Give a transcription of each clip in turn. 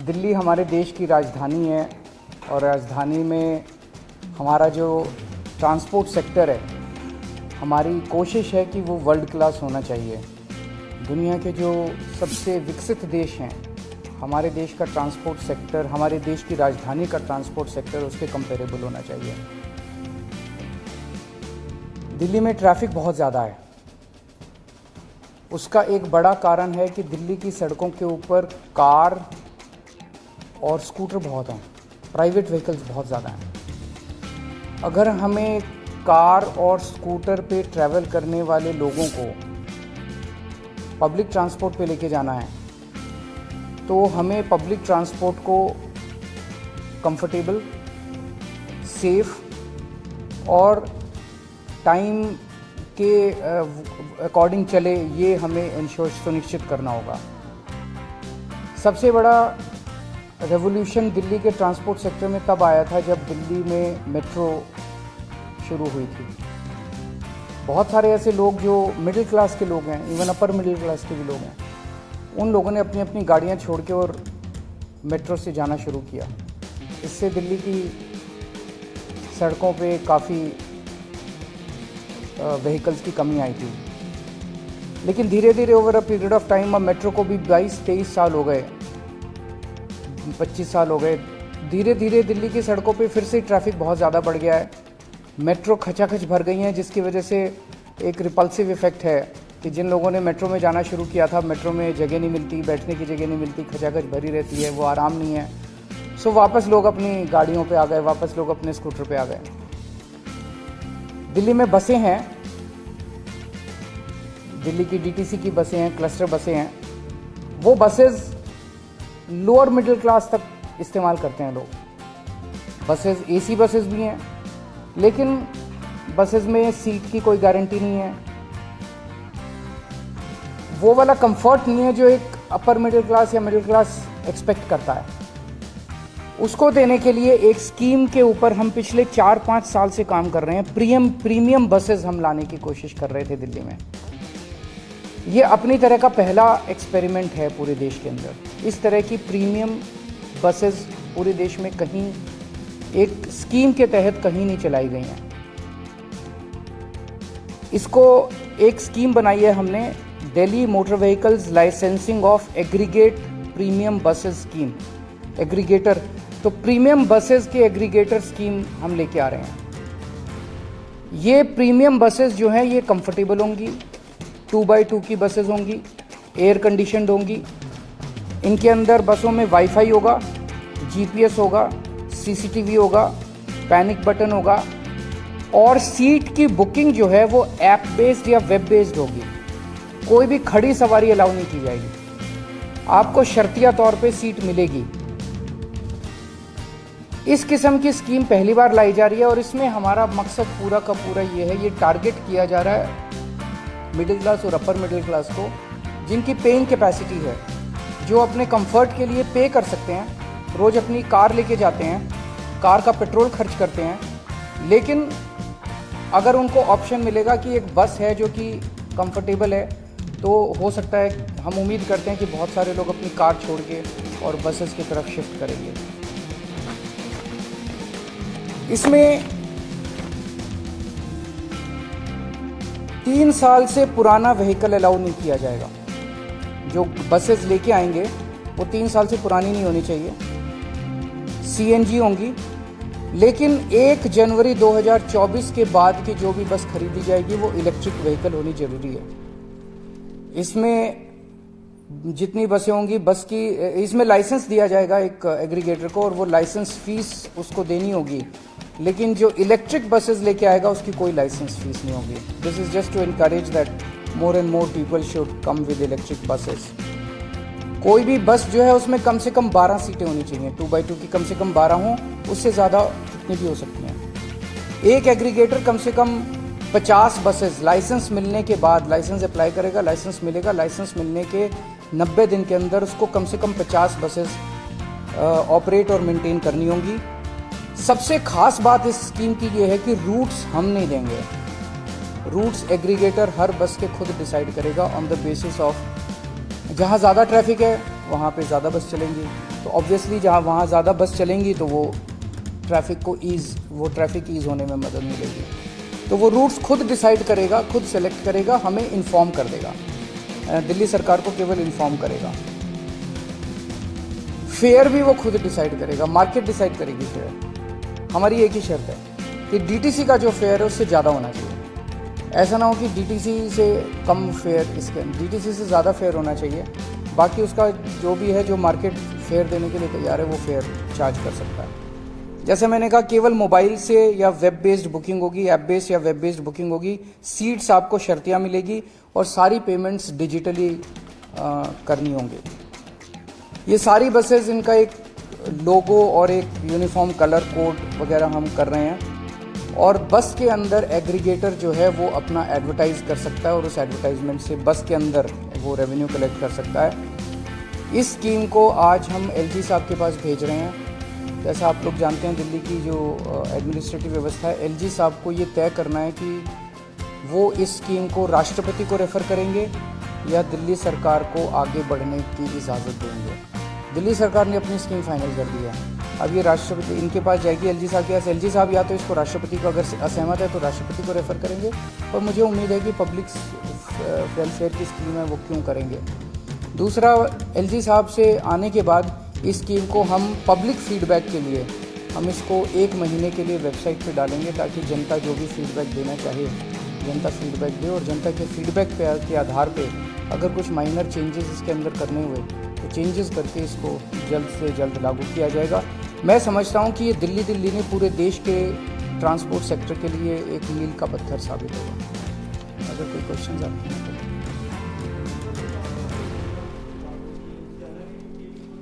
दिल्ली हमारे देश की राजधानी है और राजधानी में हमारा जो ट्रांसपोर्ट सेक्टर है, हमारी कोशिश है कि वो वर्ल्ड क्लास होना चाहिए। दुनिया के जो सबसे विकसित देश हैं, हमारे देश का ट्रांसपोर्ट सेक्टर, हमारे देश की राजधानी का ट्रांसपोर्ट सेक्टर उसके कंपेरेबल होना चाहिए। दिल्ली में ट्रैफिक बहुत ज़्यादा है। उसका एक बड़ा कारण है कि दिल्ली की सड़कों के ऊपर कार और स्कूटर बहुत हैं, प्राइवेट व्हीकल्स बहुत ज़्यादा हैं। अगर हमें कार और स्कूटर पे ट्रैवल करने वाले लोगों को पब्लिक ट्रांसपोर्ट पे लेके जाना है, तो हमें पब्लिक ट्रांसपोर्ट को कंफर्टेबल, सेफ और टाइम के अकॉर्डिंग चले, ये हमें सुनिश्चित करना होगा। सबसे बड़ा रेवोल्यूशन दिल्ली के ट्रांसपोर्ट सेक्टर में तब आया था जब दिल्ली में मेट्रो शुरू हुई थी। बहुत सारे ऐसे लोग जो मिडिल क्लास के लोग हैं, इवन अपर मिडिल क्लास के भी लोग हैं, उन लोगों ने अपनी अपनी गाड़ियां छोड़ के और मेट्रो से जाना शुरू किया। इससे दिल्ली की सड़कों पे काफ़ी व्हीकल्स की कमी आई थी। लेकिन धीरे धीरे over a period of time, अब मेट्रो को भी 22-23 साल हो गए, 25 साल हो गए, धीरे धीरे दिल्ली की सड़कों पे फिर से ट्रैफिक बहुत ज़्यादा बढ़ गया है। मेट्रो खचाखच भर गई हैं, जिसकी वजह से एक रिपल्सिव इफेक्ट है कि जिन लोगों ने मेट्रो में जाना शुरू किया था, मेट्रो में जगह नहीं मिलती, बैठने की जगह नहीं मिलती, खचाखच भरी रहती है, वो आराम नहीं है। सो वापस लोग अपनी गाड़ियों पे आ गए, वापस लोग अपने स्कूटर पे आ गए। दिल्ली में बसें हैं, दिल्ली की डीटीसी की बसें हैं, क्लस्टर बसें हैं। वो बसेस लोअर मिडिल क्लास तक इस्तेमाल करते हैं लोग। बसेस एसी बसेस भी हैं, लेकिन बसेस में सीट की कोई गारंटी नहीं है। वो वाला कंफर्ट नहीं है जो एक अपर मिडिल क्लास या मिडिल क्लास एक्सपेक्ट करता है। उसको देने के लिए एक स्कीम के ऊपर हम पिछले 4-5 साल से काम कर रहे हैं। प्रीमियम बसेस हम लाने की कोशिश कर रहे थे दिल्ली में। ये अपनी तरह का पहला एक्सपेरिमेंट है पूरे देश के अंदर। इस तरह की प्रीमियम बसेस पूरे देश में कहीं एक स्कीम के तहत कहीं नहीं चलाई गई हैं। इसको एक स्कीम बनाई है हमने, Delhi motor vehicles licensing of aggregate premium buses scheme, aggregator. तो प्रीमियम बसेस के एग्रीगेटर स्कीम हम लेके आ रहे हैं। ये प्रीमियम बसेस जो हैं ये कंफर्टेबल होंगी, 2x2 की बसेस होंगी, एयर कंडीशनड होंगी। इनके अंदर बसों में वाईफाई होगा, जीपीएस होगा, सीसीटीवी होगा, पैनिक बटन होगा और सीट की बुकिंग जो है वो ऐप बेस्ड या वेब बेस्ड होगी। कोई भी खड़ी सवारी अलाउ नहीं की जाएगी, आपको शर्तिया तौर पे सीट मिलेगी। इस किस्म की स्कीम पहली बार लाई जा रही है और इसमें हमारा मकसद पूरा का पूरा ये है, ये टारगेट किया जा रहा है मिडिल क्लास और अपर मिडिल क्लास को, जिनकी पेइंग कैपेसिटी है, जो अपने कंफर्ट के लिए पे कर सकते हैं, रोज़ अपनी कार लेके जाते हैं, कार का पेट्रोल खर्च करते हैं। लेकिन अगर उनको ऑप्शन मिलेगा कि एक बस है जो कि कंफर्टेबल है, तो हो सकता है, हम उम्मीद करते हैं कि बहुत सारे लोग अपनी कार छोड़ के और बसेस की तरफ शिफ्ट करेंगे। इसमें 3 साल से पुराना व्हीकल अलाउ नहीं किया जाएगा। जो बसेस लेके आएंगे वो 3 साल से पुरानी नहीं होनी चाहिए, सीएनजी होंगी। लेकिन 1 जनवरी 2024 के बाद की जो भी बस खरीदी जाएगी वो इलेक्ट्रिक व्हीकल होनी जरूरी है। इसमें जितनी बसें होंगी, बस की इसमें लाइसेंस दिया जाएगा एक एग्रीगेटर को और वो लाइसेंस फीस उसको देनी होगी। लेकिन जो इलेक्ट्रिक बसेस लेके आएगा उसकी कोई लाइसेंस फीस नहीं होगी। This is just to encourage that more and more people should come with electric buses. कोई भी बस जो है उसमें कम से कम 12 सीटें होनी चाहिए, 2x2 की कम से कम 12 हों, उससे ज़्यादा कितनी भी हो सकती हैं। एक एग्रीगेटर कम से कम 50 बसेस लाइसेंस मिलने के बाद, लाइसेंस अप्लाई करेगा, लाइसेंस मिलेगा, लाइसेंस मिलने के 90 दिन के अंदर उसको कम से कम 50 बसेस ऑपरेट और मेंटेन करनी होंगी। सबसे खास बात इस स्कीम की ये है कि रूट्स हम नहीं देंगे, रूट्स एग्रीगेटर हर बस के खुद डिसाइड करेगा ऑन द बेसिस ऑफ जहाँ ज़्यादा ट्रैफिक है वहाँ पे ज़्यादा बस चलेंगी, तो ऑब्वियसली जहाँ वहाँ ज़्यादा बस चलेंगी तो वो ट्रैफिक ईज़ होने में मदद मिलेगी। तो वो रूट्स खुद डिसाइड करेगा, खुद सेलेक्ट करेगा, हमें इन्फॉर्म कर देगा, दिल्ली सरकार को केवल इन्फॉर्म करेगा। फेयर भी वो खुद डिसाइड करेगा, मार्केट डिसाइड करेगी फेयर। हमारी एक ही शर्त है कि डीटीसी का जो फेयर है उससे ज़्यादा होना चाहिए। ऐसा ना हो कि डीटीसी से कम फेयर, इसके डीटीसी से ज़्यादा फेयर होना चाहिए। बाकी उसका जो भी है, जो मार्केट फेयर देने के लिए तैयार है वो फेयर चार्ज कर सकता है। जैसे मैंने कहा, केवल मोबाइल से या वेब बेस्ड बुकिंग होगी, ऐप बेस्ड या वेब बेस्ड बुकिंग होगी। सीट्स आपको शर्तियाँ मिलेगी और सारी पेमेंट्स डिजिटली करनी होंगी। ये सारी बसेस, इनका एक लोगो और एक यूनिफॉर्म कलर कोड वगैरह हम कर रहे हैं। और बस के अंदर एग्रीगेटर जो है वो अपना एडवर्टाइज कर सकता है और उस एडवर्टाइजमेंट से बस के अंदर वो रेवेन्यू कलेक्ट कर सकता है। इस स्कीम को आज हम एलजी साहब के पास भेज रहे हैं। जैसा आप लोग जानते हैं, दिल्ली की जो एडमिनिस्ट्रेटिव व्यवस्था है, एलजी साहब को ये तय करना है कि वो इस स्कीम को राष्ट्रपति को रेफ़र करेंगे या दिल्ली सरकार को आगे बढ़ने की इजाज़त देंगे। दिल्ली सरकार ने अपनी स्कीम फाइनल कर दी है। अब ये राष्ट्रपति इनके पास जाएगी, एलजी साहब के पास। एलजी साहब या तो इसको राष्ट्रपति को, अगर असहमत है तो राष्ट्रपति को रेफ़र करेंगे। और मुझे उम्मीद है कि पब्लिक वेलफेयर की स्कीम है वो क्यों करेंगे। दूसरा, एलजी साहब से आने के बाद इस स्कीम को हम पब्लिक फीडबैक के लिए हम इसको 1 महीने के लिए वेबसाइट पे डालेंगे, ताकि जनता जो भी फीडबैक देना चाहे जनता फीडबैक दे। और जनता के फीडबैक के आधार पे अगर कुछ माइनर चेंजेस इसके अंदर करने हुए तो चेंजेस करके इसको जल्द से जल्द लागू किया जाएगा। मैं समझता हूँ कि ये दिल्ली ने पूरे देश के ट्रांसपोर्ट सेक्टर के लिए एक मील का पत्थर साबित होगा। अगर कोई क्वेश्चन आपके हैं,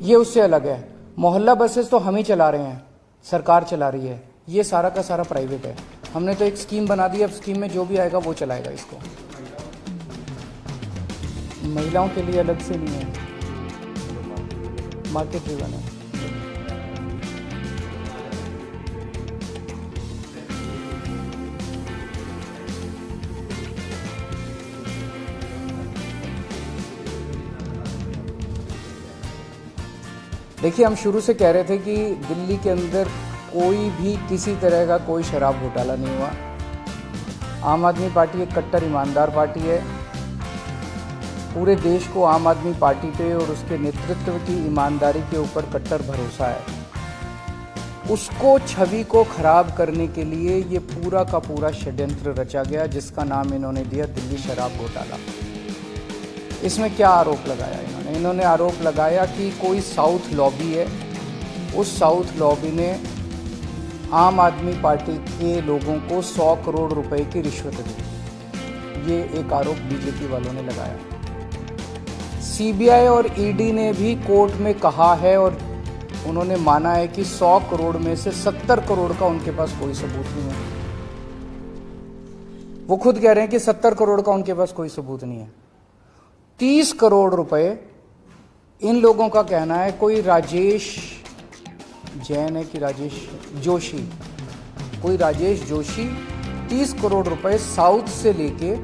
ये उससे अलग है। मोहल्ला बसेस तो हम ही चला रहे हैं, सरकार चला रही है। ये सारा का सारा प्राइवेट है। हमने तो एक स्कीम बना दी, अब स्कीम में जो भी आएगा वो चलाएगा इसको। महिलाओं के लिए अलग से नहीं है, मार्केट ड्रिवन है। देखिए, हम शुरू से कह रहे थे कि दिल्ली के अंदर कोई भी किसी तरह का कोई शराब घोटाला नहीं हुआ। आम आदमी पार्टी एक कट्टर ईमानदार पार्टी है। पूरे देश को आम आदमी पार्टी पे और उसके नेतृत्व की ईमानदारी के ऊपर कट्टर भरोसा है। उसको, छवि को खराब करने के लिए ये पूरा का पूरा षड्यंत्र रचा गया, जिसका नाम इन्होंने दिया दिल्ली शराब घोटाला। इसमें क्या आरोप लगाया इन्होंने आरोप लगाया कि कोई साउथ लॉबी है, उस साउथ लॉबी ने आम आदमी पार्टी के लोगों को 100 करोड़ रुपए की रिश्वत दी। ये एक आरोप बीजेपी वालों ने लगाया। सीबीआई और ईडी ने भी कोर्ट में कहा है और उन्होंने माना है कि 100 करोड़ में से 70 करोड़ का उनके पास कोई सबूत नहीं है। वो खुद कह रहे हैं कि 70 करोड़ का उनके पास कोई सबूत नहीं है। 30 करोड़ रुपए इन लोगों का कहना है, कोई राजेश जैन है कि राजेश जोशी, कोई राजेश जोशी 30 करोड़ रुपए साउथ से लेके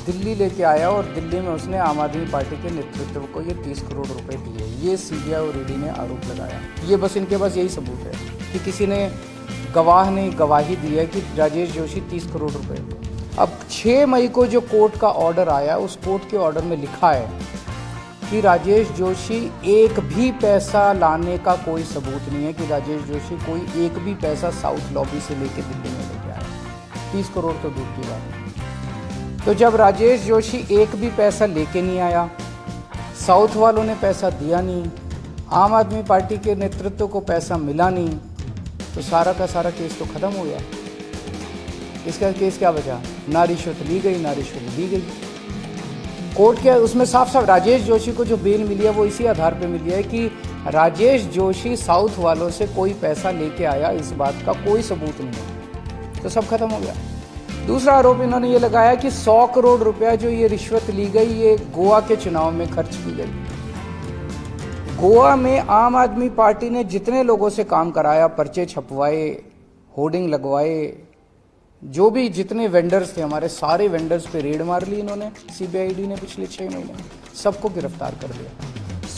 दिल्ली लेके आया और दिल्ली में उसने आम आदमी पार्टी के नेतृत्व को ये 30 करोड़ रुपए दिए। ये सीबीआई और ईडी ने आरोप लगाया। ये बस इनके पास यही सबूत है कि किसी ने, गवाह ने गवाही दी है कि राजेश जोशी 30 करोड़ रुपए। अब 6 मई को जो कोर्ट का ऑर्डर आया, उस कोर्ट के ऑर्डर में लिखा है कि राजेश जोशी एक भी पैसा लाने का कोई सबूत नहीं है, कि राजेश जोशी कोई एक भी पैसा साउथ लॉबी से लेके दिल्ली में लेके आया। 30 करोड़ तो दूर की बात है। तो जब राजेश जोशी एक भी पैसा लेके नहीं आया, साउथ वालों ने पैसा दिया नहीं, आम आदमी पार्टी के नेतृत्व को पैसा मिला नहीं, तो सारा का सारा केस तो खत्म हो गया। इसका केस क्या बचा? ना रिश्वत ली गई, ना रिश्वत दी गई। कोर्ट के उसमें साफ साफ राजेश जोशी को जो बेल मिली है वो इसी आधार पे मिली है कि राजेश जोशी साउथ वालों से कोई पैसा लेके आया, इस बात का कोई सबूत नहीं है। तो सब खत्म हो गया। दूसरा आरोप इन्होंने ये लगाया कि 100 करोड़ रुपया जो ये रिश्वत ली गई, ये गोवा के चुनाव में खर्च की गई। गोवा में आम आदमी पार्टी ने जितने लोगों से काम कराया, पर्चे छपवाए, होर्डिंग लगवाए, जो भी जितने वेंडर्स थे, हमारे सारे वेंडर्स पे रेड मार ली इन्होंने। सीबीआई ईडी ने पिछले 6 महीने सबको गिरफ्तार कर लिया।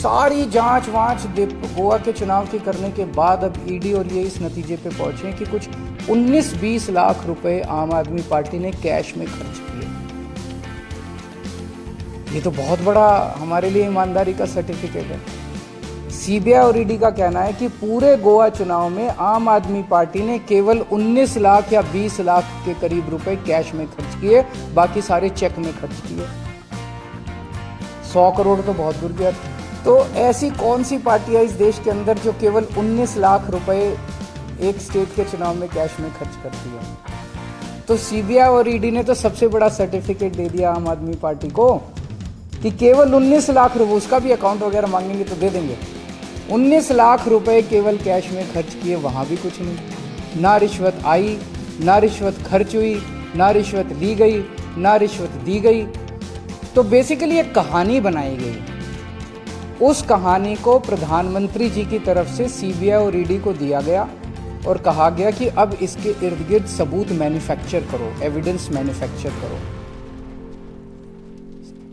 सारी जांच वांच गोवा के चुनाव की करने के बाद अब ईडी और ये इस नतीजे पे पहुंचे कि कुछ 19-20 लाख रुपए आम आदमी पार्टी ने कैश में खर्च किए। ये तो बहुत बड़ा हमारे लिए ईमानदारी का सर्टिफिकेट है। सीबीआई और ईडी का कहना है कि पूरे गोवा चुनाव में आम आदमी पार्टी ने केवल 19 लाख या 20 लाख के करीब रुपए कैश में खर्च किए, बाकी सारे चेक में खर्च किए। 100 करोड़ तो बहुत दूर गया। तो ऐसी कौन सी पार्टी है इस देश के अंदर जो केवल 19 लाख रुपए एक स्टेट के चुनाव में कैश में खर्च करती है? तो सीबीआई और ईडी ने तो सबसे बड़ा सर्टिफिकेट दे दिया आम आदमी पार्टी को कि केवल 19 लाख रुपए, उसका भी अकाउंट वगैरह मांगेंगे तो दे देंगे, 19 लाख रुपए केवल कैश में खर्च किए, वहां भी कुछ नहीं। ना रिश्वत आई, ना रिश्वत खर्च हुई, ना रिश्वत ली गई, ना रिश्वत दी गई। तो बेसिकली एक कहानी बनाई गई। उस कहानी को प्रधानमंत्री जी की तरफ से सीबीआई और ईडी को दिया गया और कहा गया कि अब इसके इर्द गिर्द सबूत मैन्युफैक्चर करो, एविडेंस मैन्युफैक्चर करो।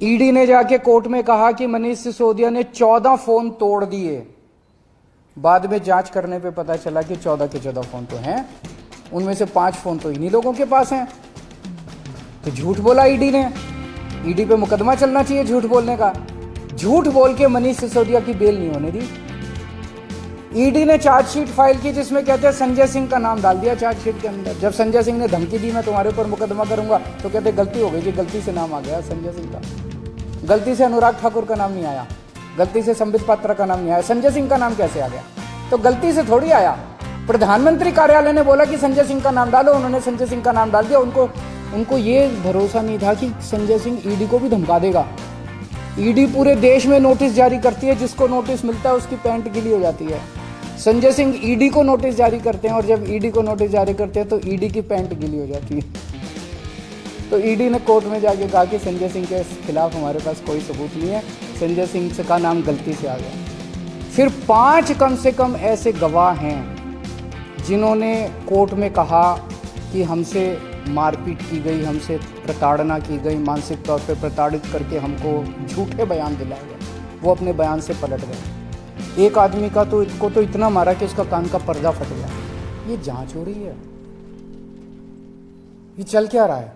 ईडी ने जाके कोर्ट में कहा कि मनीष सिसोदिया ने 14 फोन तोड़ दिए। बाद में जांच करने पे पता चला कि 14 के 14 फोन तो हैं, उनमें से 5 फोन तो इन्हीं लोगों के पास हैं। तो झूठ बोला ईडी ने। ईडी पे मुकदमा चलना चाहिए झूठ बोलने का। झूठ बोल के मनीष सिसोदिया की बेल नहीं होने दी। ईडी ने चार्जशीट फाइल की जिसमें कहते हैं संजय सिंह का नाम डाल दिया चार्जशीट के अंदर। जब संजय सिंह ने धमकी दी मैं तुम्हारे ऊपर मुकदमा करूंगा, तो कहते गलती हो गई जी, गलती से नाम आ गया संजय सिंह का, गलती से अनुराग ठाकुर का नाम नहीं आया, गलती से संबित पात्रा का नाम नहीं आया, संजय सिंह का नाम कैसे आ गया? तो गलती से थोड़ी आया। प्रधानमंत्री कार्यालय ने बोला कि संजय सिंह का नाम डालो, उन्होंने संजय सिंह का नाम डाल दिया। उनको ये भरोसा नहीं था कि संजय सिंह ईडी को भी धमका देगा। ईडी पूरे देश में नोटिस जारी करती है, जिसको नोटिस मिलता है उसकी पैंट गीली हो जाती है। संजय सिंह ईडी को नोटिस जारी करते हैं और जब ईडी को नोटिस जारी करते हैं तो ईडी की पैंट गीली हो जाती है। तो ईडी ने कोर्ट में जाके कहा कि संजय सिंह के खिलाफ हमारे पास कोई सबूत नहीं है, संजय सिंह का नाम गलती से आ गया। फिर 5 कम से कम ऐसे गवाह हैं जिन्होंने कोर्ट में कहा कि हमसे मारपीट की गई, हमसे प्रताड़ना की गई, मानसिक तौर पे प्रताड़ित करके हमको झूठे बयान दिलाए गए। वो अपने बयान से पलट गए। एक आदमी का तो इसको तो इतना मारा कि उसका कान का पर्दा फट गया। ये जांच हो रही है, ये चल क्या रहा है?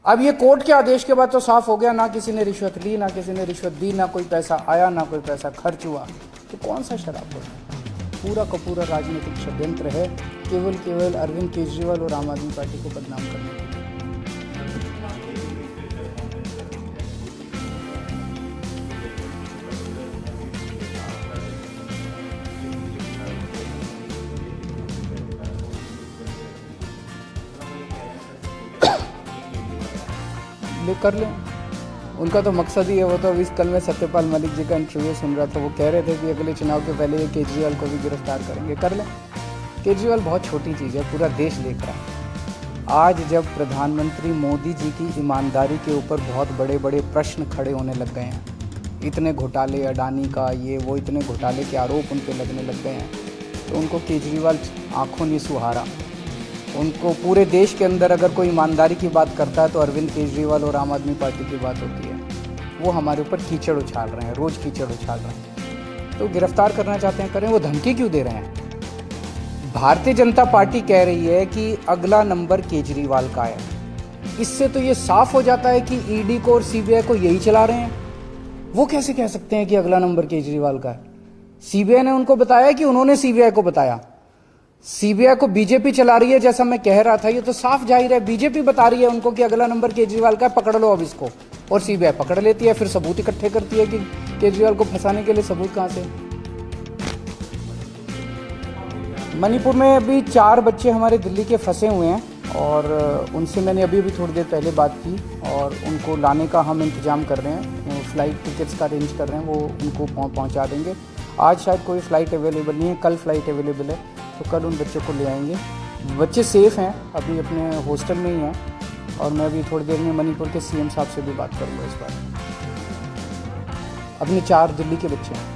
अब ये कोर्ट के आदेश के बाद तो साफ हो गया, ना किसी ने रिश्वत ली, ना किसी ने रिश्वत दी, ना कोई पैसा आया, ना कोई पैसा खर्च हुआ। तो कौन सा शराब है? पूरा का पूरा राजनीतिक षड्यंत्र है, केवल अरविंद केजरीवाल और आम आदमी पार्टी को बदनाम करने के लिए। कर लें, उनका तो मकसद ही है। वो तो अभी कल मैं सत्यपाल मलिक जी का इंटरव्यू सुन रहा था, वो कह रहे थे कि अगले चुनाव के पहले ये केजरीवाल को भी गिरफ्तार करेंगे। कर लें, केजरीवाल बहुत छोटी चीज़ है, पूरा देश देख रहा है। आज जब प्रधानमंत्री मोदी जी की ईमानदारी के ऊपर बहुत बड़े बड़े प्रश्न खड़े होने लग गए हैं, इतने घोटाले, अडानी का ये वो, इतने घोटाले के आरोप उन पर लगने लग गए हैं, तो उनको केजरीवाल आँखों नहीं सुहारा। उनको पूरे देश के अंदर अगर कोई ईमानदारी की बात करता है तो अरविंद केजरीवाल और आम आदमी पार्टी की बात होती है। वो हमारे ऊपर कीचड़ उछाल रहे हैं, रोज़ कीचड़ उछाल रहे हैं। तो गिरफ्तार करना चाहते हैं, करें। वो धमकी क्यों दे रहे हैं? भारतीय जनता पार्टी कह रही है कि अगला नंबर केजरीवाल का है। इससे तो ये साफ हो जाता है कि ईडी को और सीबीआई को यही चला रहे हैं। वो कैसे कह सकते हैं कि अगला नंबर केजरीवाल का है? सीबीआई ने उनको बताया कि उन्होंने सीबीआई को बताया? सीबीआई को बीजेपी चला रही है, जैसा मैं कह रहा था। ये तो साफ जाहिर है, बीजेपी बता रही है उनको कि अगला नंबर केजरीवाल का है, पकड़ लो अब इसको। और सीबीआई पकड़ लेती है, फिर सबूत इकट्ठे करती है कि केजरीवाल को फंसाने के लिए सबूत कहां से। मणिपुर में अभी 4 बच्चे हमारे दिल्ली के फंसे हुए हैं और उनसे मैंने अभी थोड़ी देर पहले बात की और उनको लाने का हम इंतजाम कर रहे हैं। फ्लाइट टिकट्स का अरेंज कर रहे हैं, वो उनको पहुंचा देंगे। आज शायद कोई फ़्लाइट अवेलेबल नहीं है, कल फ़्लाइट अवेलेबल है, तो कल उन बच्चों को ले आएंगे। बच्चे सेफ़ हैं, अभी अपने हॉस्टल में ही हैं और मैं अभी थोड़ी देर में मणिपुर के सीएम साहब से भी बात करूँगा इस बार। अपने 4 दिल्ली के बच्चे हैं।